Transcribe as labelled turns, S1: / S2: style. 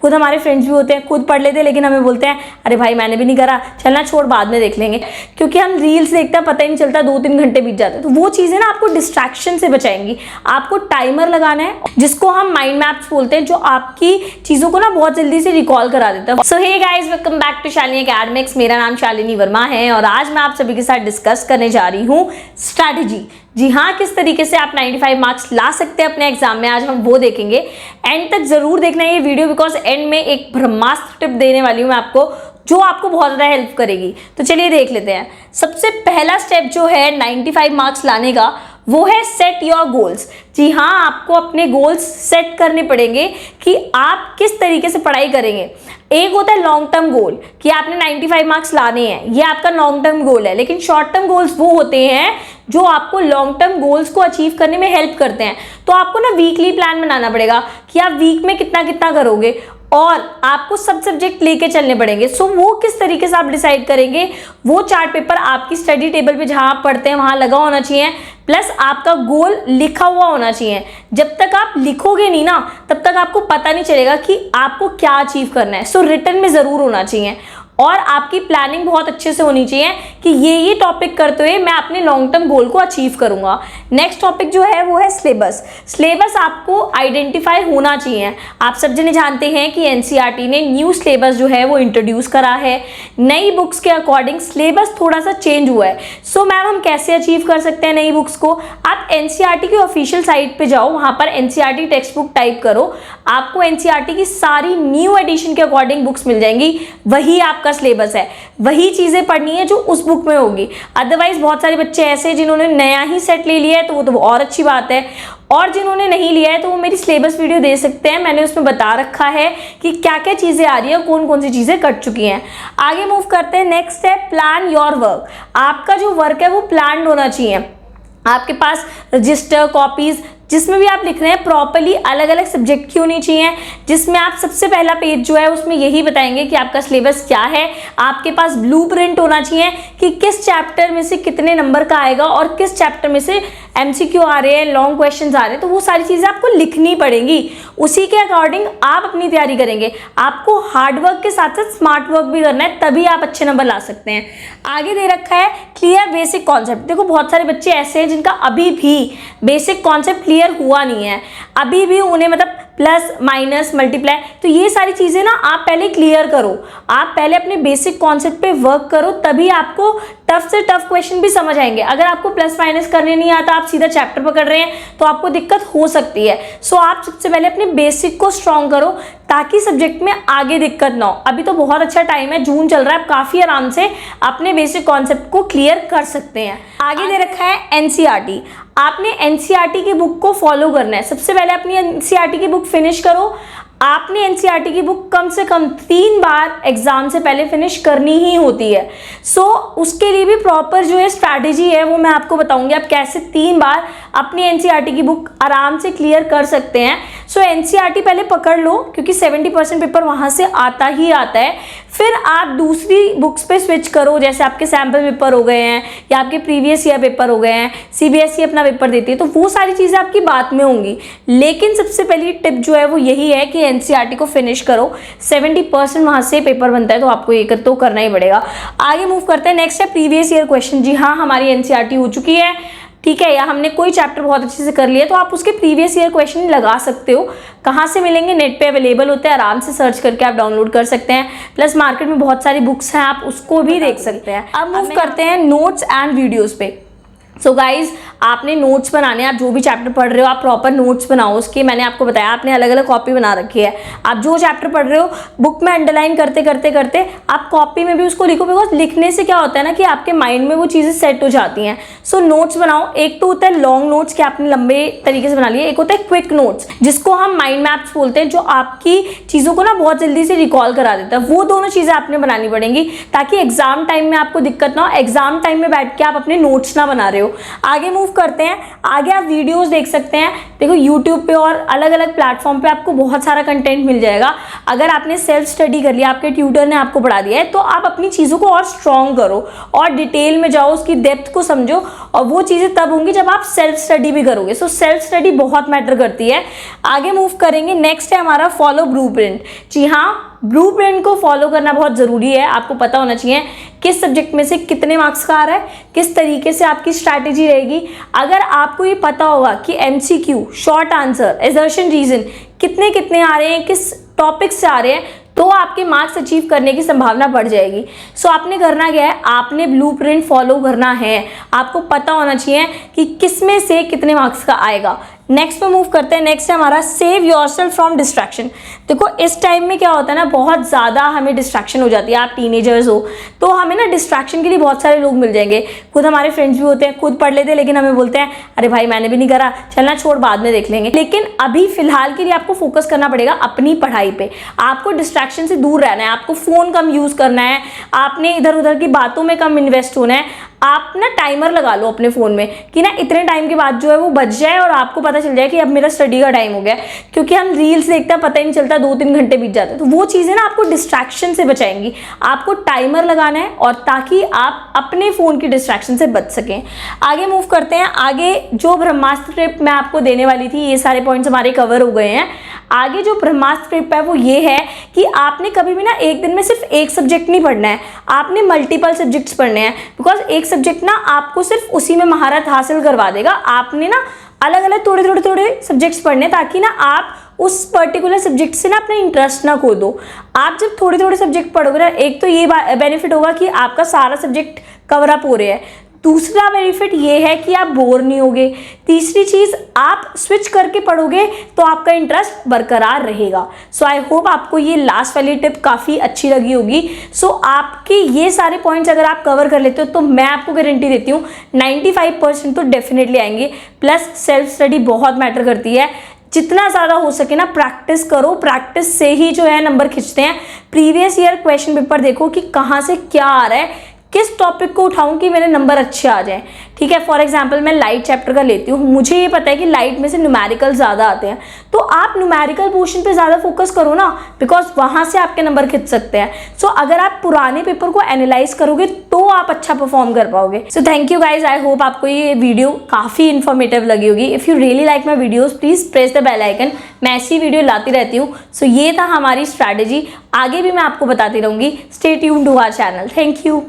S1: खुद हमारे फ्रेंड्स भी होते हैं, खुद पढ़ लेते हैं, लेकिन हमें बोलते हैं अरे भाई मैंने भी नहीं करा, चलना छोड़ बाद में देख लेंगे, क्योंकि हम रील्स देखते हैं, पता ही नहीं चलता 2-3 घंटे बीत जाते हैं। तो वो चीजें ना आपको डिस्ट्रैक्शन से बचाएंगी। आपको टाइमर लगाना है जिसको हम माइंड मैप्स बोलते हैं, जो आपकी चीजों को ना बहुत जल्दी से रिकॉल करा देता है। So hey guys, welcome back to Shalini academics. मेरा नाम शालिनी वर्मा है और आज मैं आप सभी के साथ डिस्कस करने जा रही हूँ स्ट्रैटेजी। जी हाँ, किस तरीके से आप 95 मार्क्स ला सकते हैं अपने एग्जाम में, आज हम वो देखेंगे। एंड तक जरूर देखना है ये वीडियो, बिकॉज एंड में एक ब्रह्मास्त्र टिप देने वाली हूँ मैं आपको, जो आपको बहुत ज़्यादा हेल्प करेगी। तो चलिए देख लेते हैं। सबसे पहला स्टेप जो है 95 मार्क्स लाने का, वो है सेट योर गोल्स। जी हाँ, आपको अपने गोल्स सेट करने पड़ेंगे कि आप किस तरीके से पढ़ाई करेंगे। एक होता है लॉन्ग टर्म गोल कि आपने 95 मार्क्स लाने हैं, ये आपका लॉन्ग टर्म गोल है। लेकिन शॉर्ट टर्म गोल्स वो होते हैं जो आपको लॉन्ग टर्म गोल्स को अचीव करने में हेल्प करते हैं। तो आपको ना वीकली प्लान बनाना पड़ेगा कि आप वीक में कितना कितना करोगे, और आपको सब सब्जेक्ट लेके चलने पड़ेंगे। सो वो किस तरीके से आप डिसाइड करेंगे, वो चार्ट पेपर आपकी स्टडी टेबल पे जहां आप पढ़ते हैं वहां लगा होना चाहिए, प्लस आपका गोल लिखा हुआ होना चाहिए। जब तक आप लिखोगे नहीं ना, तब तक आपको पता नहीं चलेगा कि आपको क्या अचीव करना है। सो रिटन में जरूर होना चाहिए और आपकी प्लानिंग बहुत अच्छे से होनी चाहिए कि ये टॉपिक करते हुए मैं अपने लॉन्ग टर्म गोल को अचीव करूंगा। नेक्स्ट टॉपिक जो है वो है सिलेबस। सिलेबस आपको आइडेंटिफाई होना चाहिए। आप सब जने जानते हैं कि एनसीईआरटी ने न्यू सिलेबस जो है वो इंट्रोड्यूस करा है। नई बुक्स के अकॉर्डिंग सिलेबस थोड़ा सा चेंज हुआ है। सो मैम हम कैसे अचीव कर सकते हैं नई बुक्स को? आप एनसीईआरटी की ऑफिशियल साइट पे जाओ, वहां पर एनसीईआरटी टेक्स्ट बुक टाइप करो, आपको एनसीईआरटी की सारी न्यू एडिशन के अकॉर्डिंग बुक्स मिल जाएंगी। वही आपका सिलेबस है, वही चीजें पढ़नी है जो उस बुक में होगी। अदरवाइज बहुत सारे बच्चे ऐसे जिन्होंने नया ही सेट ले लिया है, तो वो तो और अच्छी बात है, और जिन्होंने नहीं लिया है तो वो मेरी सिलेबस वीडियो दे सकते हैं। मैंने उसमें बता रखा है कि क्या क्या चीजें आ रही है, कौन कौन सी चीजें कट चुकी हैं। आगे मूव करते हैं। नेक्स्ट है प्लान योर वर्क। आपका जो वर्क है वो प्लान होना चाहिए। आपके पास रजिस्टर, कॉपीज, जिसमें भी आप लिख रहे हैं प्रॉपर्ली अलग अलग सब्जेक्ट की होनी चाहिए, जिसमें आप सबसे पहला पेज जो है उसमें यही बताएंगे कि आपका सिलेबस क्या है। आपके पास ब्लूप्रिंट होना चाहिए कि किस चैप्टर में से कितने नंबर का आएगा और किस चैप्टर में से एमसीक्यू आ रहे हैं, लॉन्ग क्वेश्चंस आ रहे हैं। तो वो सारी चीज़ें आपको लिखनी पड़ेंगी, उसी के अकॉर्डिंग आप अपनी तैयारी करेंगे। आपको हार्ड वर्क के साथ साथ स्मार्ट वर्क भी करना है, तभी आप अच्छे नंबर ला सकते हैं। आगे दे रखा है क्लियर बेसिक कॉन्सेप्ट। देखो बहुत सारे बच्चे ऐसे हैं जिनका अभी भी बेसिक कॉन्सेप्ट क्लियर हुआ नहीं है, अभी भी उन्हें मतलब प्लस माइनस मल्टीप्लाई, तो ये सारी चीजें ना आप पहले क्लियर करो। आप पहले अपने बेसिक कॉन्सेप्ट पे वर्क करो, तभी आपको टफ से टफ क्वेश्चन भी समझ आएंगे। अगर आपको प्लस माइनस करने नहीं आता, आप सीधा चैप्टर पकड़ रहे हैं, तो आपको दिक्कत हो सकती है। सो आप सबसे पहले अपने बेसिक को स्ट्रॉन्ग करो ताकि सब्जेक्ट में आगे दिक्कत ना हो। अभी तो बहुत अच्छा टाइम है, जून चल रहा है, आप काफी आराम से अपने बेसिक कॉन्सेप्ट को क्लियर कर सकते हैं। आगे दे रखा है एनसीईआरटी। आपने एनसीईआरटी की बुक को फॉलो करना है। सबसे पहले अपनी एनसीईआरटी की बुक फिनिश करो। आपने एनसीईआरटी की बुक कम से कम 3 बार एग्जाम से पहले फिनिश करनी ही होती है। सो उसके लिए भी प्रॉपर जो है स्ट्रैटेजी है वो मैं आपको बताऊंगी, आप कैसे 3 बार अपनी एनसीईआरटी की बुक आराम से क्लियर कर सकते हैं। सो एनसीईआरटी पहले पकड़ लो, क्योंकि 70% पेपर वहां से आता ही आता है। फिर आप दूसरी बुक्स पे स्विच करो, जैसे आपके सैम्पल पेपर हो गए हैं या आपके प्रीवियस ईयर पेपर हो गए हैं, सीबीएसई अपना पेपर देती है, तो वो सारी चीज़ें आपकी बात में होंगी। लेकिन सबसे पहली टिप जो है वो यही है कि एनसीईआरटी को फिनिश करो। 70% वहां से पेपर बनता है, तो आपको ये तो करना ही पड़ेगा। आगे मूव करते हैं। नेक्स्ट है प्रीवियस ईयर क्वेश्चन। जी हाँ, हमारी एनसीईआरटी हो चुकी है, ठीक है, या हमने कोई चैप्टर बहुत अच्छे से कर लिया, तो आप उसके प्रीवियस ईयर क्वेश्चन लगा सकते हो। कहाँ से मिलेंगे? नेट पे अवेलेबल होते हैं, आराम से सर्च करके आप डाउनलोड कर सकते हैं। प्लस मार्केट में बहुत सारी बुक्स हैं, आप उसको भी देख सकते हैं। अब मूव करते हैं नोट्स एंड वीडियोस पे। सो गाइज, आपने नोट्स बनाने, आप जो भी चैप्टर पढ़ रहे हो आप प्रॉपर नोट्स बनाओ उसके। मैंने आपको बताया आपने अलग अलग कॉपी बना रखी है। आप जो चैप्टर पढ़ रहे हो बुक में अंडरलाइन करते करते करते आप कॉपी में भी उसको लिखो, बिकॉज लिखने से क्या होता है ना कि आपके माइंड में वो चीज़ें सेट हो जाती हैं। सो नोट्स बनाओ। एक तो होता है लॉन्ग नोट्स कि आपने लंबे तरीके से बना लिए, एक होता है क्विक नोट्स जिसको हम माइंड मैप्स बोलते हैं, जो आपकी चीज़ों को ना बहुत जल्दी से रिकॉल करा देता है। वो दोनों चीज़ें आपने बनानी पड़ेंगी ताकि एग्जाम टाइम में आपको दिक्कत ना हो। एग्जाम टाइम में बैठ के आप अपने नोट्स ना बना रहे हो, हो। आगे मूव करते हैं, आगे आप वीडियोस देख सकते हैं। देखो यूट्यूब पे और अलग अलग प्लेटफॉर्म पे आपको बहुत सारा कंटेंट मिल जाएगा। अगर आपने सेल्फ स्टडी कर लिया, आपके ट्यूटर ने आपको पढ़ा दिया है, तो आप अपनी चीज़ों को और स्ट्रॉन्ग करो और डिटेल में जाओ, उसकी डेप्थ को समझो। और वो चीज़ें तब होंगी जब आप सेल्फ स्टडी भी करोगे। सो सेल्फ स्टडी बहुत मैटर करती है। आगे मूव करेंगे, नेक्स्ट है हमारा फॉलो ब्लूप्रिंट। जी हाँ, ब्लूप्रिंट को फॉलो करना बहुत ज़रूरी है। आपको पता होना चाहिए किस सब्जेक्ट में से कितने मार्क्स का आ रहा है, किस तरीके से आपकी स्ट्रैटेजी रहेगी। अगर आपको ये पता होगा कि MCQ, short answer, assertion, reason कितने कितने आ रहे हैं, किस टॉपिक से आ रहे हैं, तो आपके मार्क्स अचीव करने की संभावना बढ़ जाएगी। सो आपने करना क्या है, आपने ब्लूप्रिंट फॉलो करना है। आपको पता होना चाहिए कि किस में से कितने मार्क्स का आएगा। नेक्स्ट पे मूव करते हैं। नेक्स्ट है हमारा सेव योरसेल्फ फ्रॉम डिस्ट्रैक्शन। देखो इस टाइम में क्या होता है ना, बहुत ज़्यादा हमें डिस्ट्रैक्शन हो जाती है। आप टीनेजर्स हो तो हमें ना डिस्ट्रैक्शन के लिए बहुत सारे लोग मिल जाएंगे। खुद हमारे फ्रेंड्स भी होते हैं, खुद पढ़ लेते हैं, लेकिन हमें बोलते हैं अरे भाई मैंने भी नहीं करा, चलना छोड़ बाद में देख लेंगे। लेकिन अभी फिलहाल के लिए आपको फोकस करना पड़ेगा अपनी पढ़ाई पे। आपको डिस्ट्रैक्शन से दूर रहना है, आपको फ़ोन कम यूज़ करना है, आपने इधर उधर की बातों में कम इन्वेस्ट होना है। आप ना टाइमर लगा लो अपने फ़ोन में कि ना इतने टाइम के बाद जो है वो बच जाए और आपको पता चल जाए कि अब मेरा स्टडी का टाइम हो गया। क्योंकि हम रील्स देखते हैं, पता ही नहीं चलता 2-3 घंटे बीत जाते हैं। तो वो चीज़ें ना आपको डिस्ट्रैक्शन से बचाएंगी। आपको टाइमर लगाना है और ताकि आप अपने फ़ोन की डिस्ट्रैक्शन से बच सकें। आगे मूव करते हैं। आगे जो ब्रह्मास्त्र ट्रिप मैं आपको देने वाली थी, ये सारे पॉइंट्स हमारे कवर हो गए हैं। आगे जो ब्रह्मास्त्र ट्रिप है वो ये है कि आपने कभी भी ना एक दिन में सिर्फ एक सब्जेक्ट नहीं पढ़ना है, आपने मल्टीपल सब्जेक्ट्स पढ़ने हैं। बिकॉज एक सब्जेक्ट ना आपको सिर्फ उसी में महारत हासिल करवा देगा। आपने ना अलग अलग थोड़े सब्जेक्ट्स पढ़ने, ताकि ना आप उस पर्टिकुलर सब्जेक्ट से ना अपना इंटरेस्ट ना खो दो। आप जब थोड़े सब्जेक्ट पढ़ोगे ना, एक तो ये बेनिफिट होगा कि आपका सारा सब्जेक्ट कवर अप हो रहे हैं। दूसरा बेनिफिट ये है कि आप बोर नहीं होगे। तीसरी चीज़, आप स्विच करके पढ़ोगे तो आपका इंटरेस्ट बरकरार रहेगा। सो आई होप आपको ये लास्ट वाली टिप काफ़ी अच्छी लगी होगी। सो आपके ये सारे पॉइंट्स अगर आप कवर कर लेते हो तो मैं आपको गारंटी देती हूँ 95% तो डेफिनेटली आएंगे। प्लस सेल्फ स्टडी बहुत मैटर करती है। जितना ज़्यादा हो सके ना प्रैक्टिस करो, प्रैक्टिस से ही जो है नंबर खिंचते हैं। प्रीवियस ईयर क्वेश्चन पेपर देखो कि कहाँ से क्या आ रहा है, किस टॉपिक को उठाऊं कि मेरे नंबर अच्छे आ जाएं। ठीक है, फॉर एग्जांपल मैं लाइट चैप्टर का लेती हूँ, मुझे ये पता है कि लाइट में से न्यूमेरिकल ज़्यादा आते हैं, तो आप न्यूमेरिकल पोर्शन पे ज़्यादा फोकस करो ना, बिकॉज वहाँ से आपके नंबर खिंच सकते हैं। सो अगर आप पुराने पेपर को एनालाइज करोगे तो आप अच्छा परफॉर्म कर पाओगे। So thank you guys, I hope आपको ये वीडियो काफ़ी इन्फॉर्मेटिव लगी होगी। If you really like my videos please press the bell icon. मैं ऐसी वीडियो लाती रहती हूँ। सो ये था हमारी स्ट्रैटेजी, आगे भी मैं आपको बताती रहूँगी। Stay tuned to our channel. Thank you.